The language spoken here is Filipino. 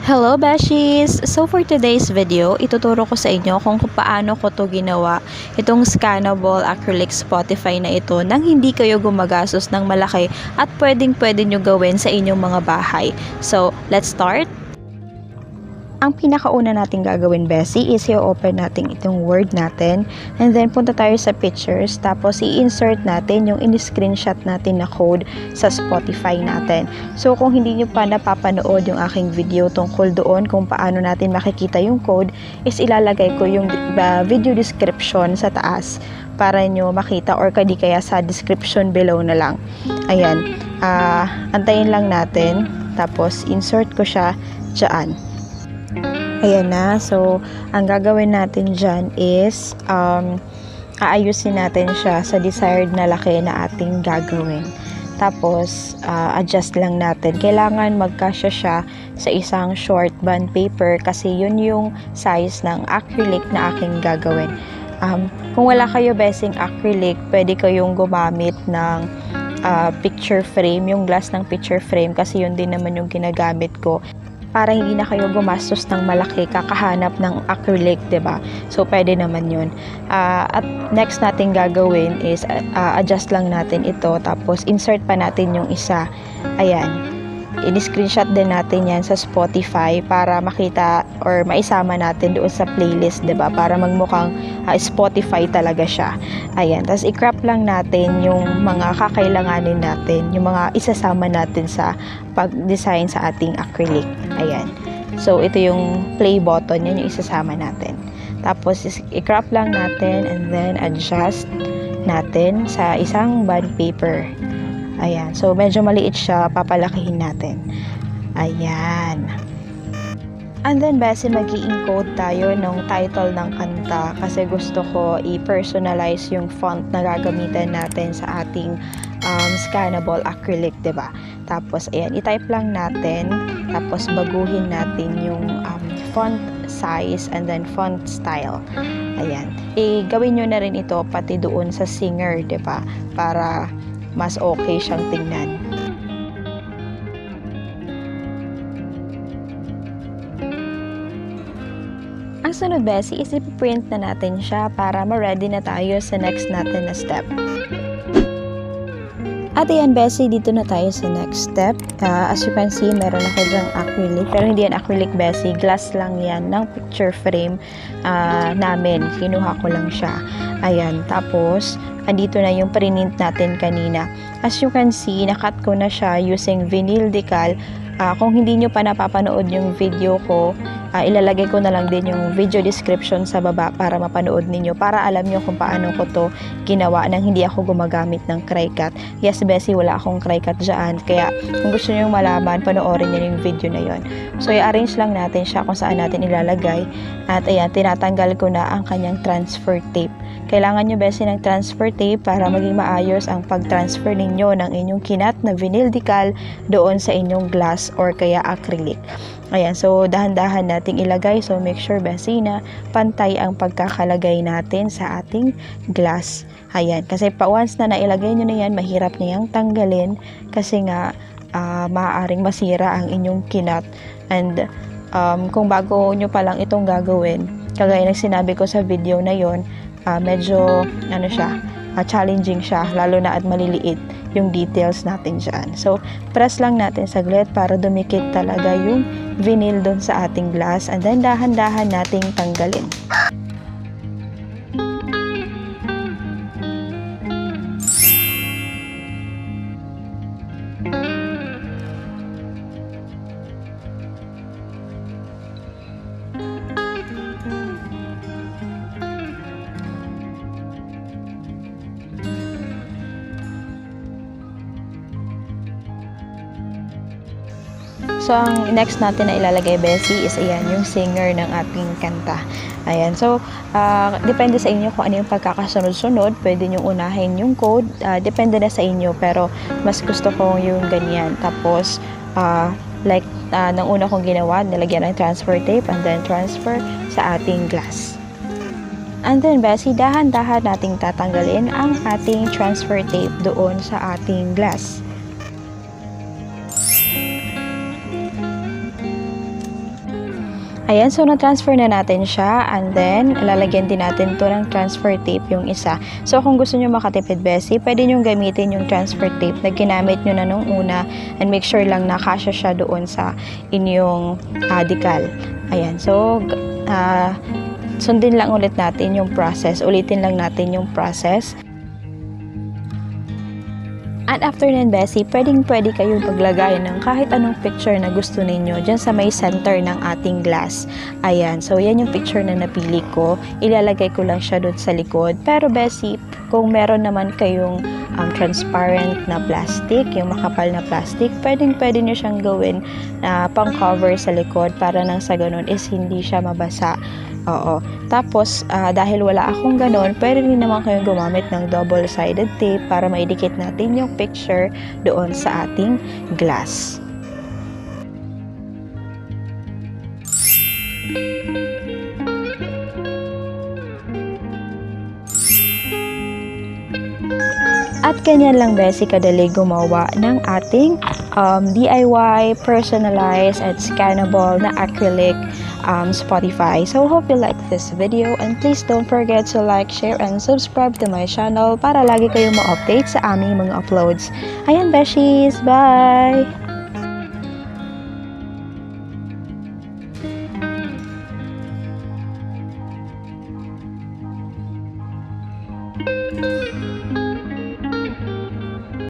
Hello Beshies! So for today's video, ituturo ko sa inyo kung paano ko to ginawa itong scannable acrylic Spotify na ito nang hindi kayo gumagastos ng malaki at pwedeng nyo gawin sa inyong mga bahay. So let's start! Ang pinakauna natin gagawin, Bessie, is i-open natin itong Word natin and then punta tayo sa pictures tapos i-insert natin yung in-screenshot natin na code sa Spotify natin. So kung hindi nyo pa napapanood yung aking video tungkol doon kung paano natin makikita yung code, is ilalagay ko yung video description sa taas para nyo makita or kaya sa description below na lang. Ayan, antayin lang natin tapos insert ko siya dyan. Ayan na. So, ang gagawin natin dyan is aayusin natin siya sa desired na laki na ating gagawin. Tapos, adjust lang natin. Kailangan magkasya siya sa isang short bond paper kasi yun yung size ng acrylic na aking gagawin. Kung wala kayo besing acrylic, pwede kayong gumamit ng picture frame, yung glass ng picture frame kasi yun din naman yung ginagamit ko. Para hindi na kayo gumastos ng malaki kakahanap ng acrylic, 'di ba? So pwede naman 'yun. At next natin gagawin is adjust lang natin ito tapos insert pa natin yung isa. Ayan. I-screenshot din natin 'yan sa Spotify para makita or maisama natin doon sa playlist, 'di ba? Para magmukhang Spotify talaga siya. Ayan. Tapos i-crop lang natin yung mga kakailanganin natin, yung mga isasama natin sa pag-design sa ating acrylic. Ayan. So, ito yung play button. Yan yung isasama natin. Tapos, i-crop lang natin and then adjust natin sa isang bond paper. Ayan. So, medyo maliit siya. Papalakihin natin. Ayan. And then, base mag-i-encode tayo ng title ng kanta kasi gusto ko i-personalize yung font na gagamitan natin sa ating scannable acrylic, 'di ba? Tapos ayan, i-type lang natin, tapos baguhin natin yung font size and then font style. Ayan. Gawin nyo na rin ito pati doon sa singer, 'di ba? Para mas okay siyang tingnan. Ang sunod, Bessie, is i-print na natin siya para ma-ready na tayo sa next natin na step. At ayan, Bessie, dito na tayo sa next step. As you can see, meron ako dyang acrylic. Pero hindi yan acrylic, Bessie. Glass lang yan ng picture frame namin. Kinuha ko lang siya. Ayan. Tapos, andito na yung print natin kanina. As you can see, nakat ko na siya using vinyl decal. Kung hindi nyo pa napapanood yung video ko, ilalagay ko na lang din yung video description sa baba para mapanood ninyo, para alam nyo kung paano ko to ginawa nang hindi ako gumagamit ng Cricut. Yes, Bessie, wala akong Cricut dyan. Kaya kung gusto nyo malaman, panoorin nyo yung video na yon. So, i-arrange lang natin siya kung saan natin ilalagay. At ayan, tinatanggal ko na ang kanyang transfer tape. Kailangan nyo, Bessie, ng transfer tape para maging maayos ang pag-transfer ninyo ng inyong kinat na vinyl decal doon sa inyong glass or kaya acrylic. Ayan, so dahan-dahan nating ilagay. So make sure, Bessie, na pantay ang pagkakalagay natin sa ating glass. Ayan, kasi once na nailagay nyo na yan, mahirap na yung tanggalin kasi nga maaaring masira ang inyong kinat. And kung bago nyo pa lang itong gagawin, kagaya ng sinabi ko sa video na yon, medyo challenging siya, lalo na at maliliit yung details natin dyan. So, press lang natin saglit para dumikit talaga yung vinyl doon sa ating glass and then dahan-dahan nating tanggalin. So, ang next natin na ilalagay, Bessie, is ayan, yung singer ng ating kanta. Ayan. So, depende sa inyo kung ano yung pagkakasunod-sunod. Pwede nyo unahin yung code. Depende na sa inyo. Pero, mas gusto ko yung ganyan. Tapos, nang una kong ginawa, nilagyan ng transfer tape and then transfer sa ating glass. And then, Bessie, dahan-dahan nating tatanggalin ang ating transfer tape doon sa ating glass. Ayan, so na-transfer na natin siya and then lalagyan din natin to ng transfer tape yung isa. So kung gusto nyo makatipid besi, pwede nyo gamitin yung transfer tape na ginamit nyo na nung una and make sure lang na kasya siya doon sa inyong decal. Ayan, so sundin lang ulit natin yung process. Ulitin lang natin yung process. At after nun, Bessie, pwede kayong maglagay ng kahit anong picture na gusto ninyo dyan sa may center ng ating glass. Ayan, so yan yung picture na napili ko. Ilalagay ko lang siya doon sa likod. Pero Bessie, kung meron naman kayong transparent na plastic, yung makapal na plastic, pwede nyo siyang gawin na pang-cover sa likod para nang sa ganun is hindi siya mabasa. Oo. Tapos, dahil wala akong ganon, pwede rin naman kayong gumamit ng double-sided tape para maidikit natin yung picture doon sa ating glass. At ganyan lang, Bessie, kadali gumawa ng ating DIY, personalized, and scannable na acrylic Spotify. So, hope you like this video and please don't forget to like, share, and subscribe to my channel para lagi kayong ma-update sa aming mga uploads. Ayan, Beshies! Bye!